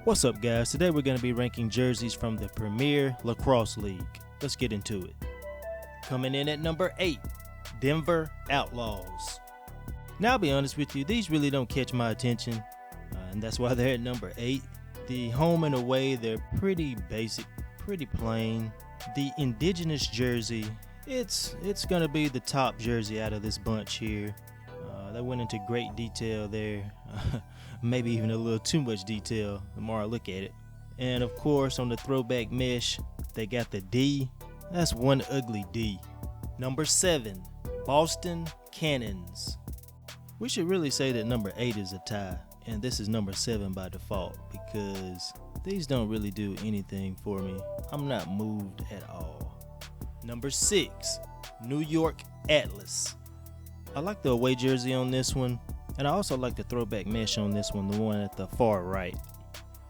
What's up, guys? Today we're going to be ranking jerseys from the Premiere Lacrosse League. Let's get into it. Coming in at number 8, Denver Outlaws. Now, I'll be honest with you, these really don't catch my attention, and that's why they're at number 8. The home and away, they're pretty basic, pretty plain. The indigenous jersey, it's going to be the top jersey out of this bunch here. They went into great detail there, maybe even a little too much detail the more I look at it. And of course, on the throwback mesh, they got the D. That's one ugly D. Number 7, Boston Cannons. We should really say that number 8 is a tie, and this is number 7 by default, because these don't really do anything for me. I'm not moved at all. Number 6, New York Atlas. I like the away jersey on this one, and I also like the throwback mesh on this one, the one at the far right.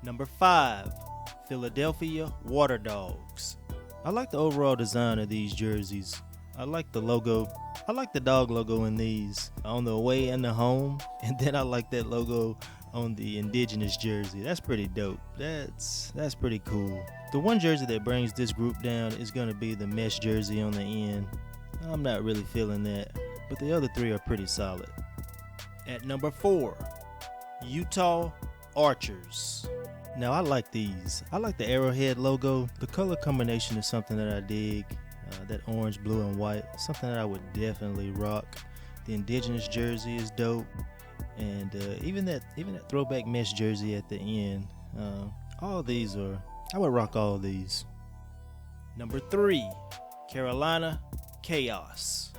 Number 5, Philadelphia Water Dogs. I like the overall design of these jerseys. I like the logo. I like the dog logo in these on the away and the home, and then I like that logo on the indigenous jersey. That's pretty dope. That's pretty cool. The one jersey that brings this group down is going to be the mesh jersey on the end. I'm not really feeling that, but the other 3 are pretty solid. At number 4, Utah Archers. Now, I like these. I like the arrowhead logo. The color combination is something that I dig. That orange, blue, and white, something that I would definitely rock. The indigenous jersey is dope, and even that throwback mesh jersey at the end. All these I would rock all of these. Number 3, Carolina Chaos.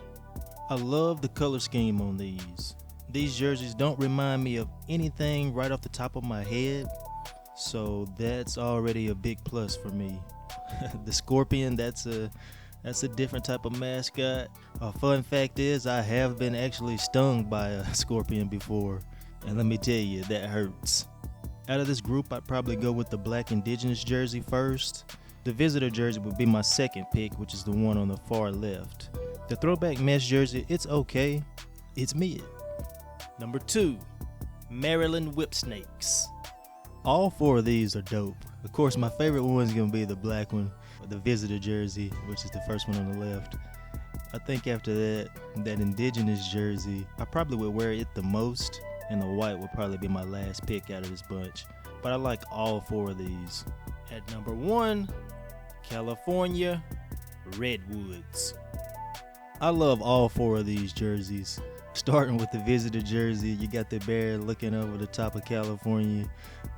I love the color scheme on these. These jerseys don't remind me of anything right off the top of my head, so that's already a big plus for me. The scorpion, that's a different type of mascot. A fun fact is, I have been actually stung by a scorpion before, and let me tell you, that hurts. Out of this group, I'd probably go with the black indigenous jersey first. The visitor jersey would be my second pick, which is the one on the far left. The throwback mesh jersey, it's okay. It's mid. Number 2, Maryland Whipsnakes. All 4 of these are dope. Of course, my favorite one is going to be the black one, the visitor jersey, which is the first one on the left. I think after that indigenous jersey, I probably would wear it the most, and the white would probably be my last pick out of this bunch. But I like all 4 of these. At number 1, California Redwoods. I love all 4 of these jerseys. Starting with the visitor jersey, you got the bear looking over the top of California,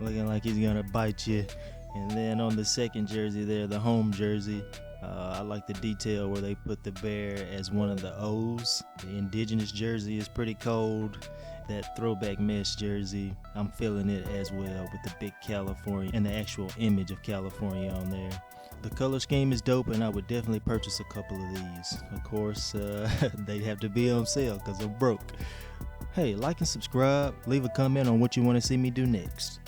looking like he's gonna bite you. And then on the second jersey there, the home jersey, I like the detail where they put the bear as one of the O's. The indigenous jersey is pretty cold. That throwback mesh jersey, I'm feeling it as well, with the big California and the actual image of California on there. The color scheme is dope, and I would definitely purchase a couple of these. Of course, they'd have to be on sale because I'm broke. Hey, like and subscribe. Leave a comment on what you want to see me do next.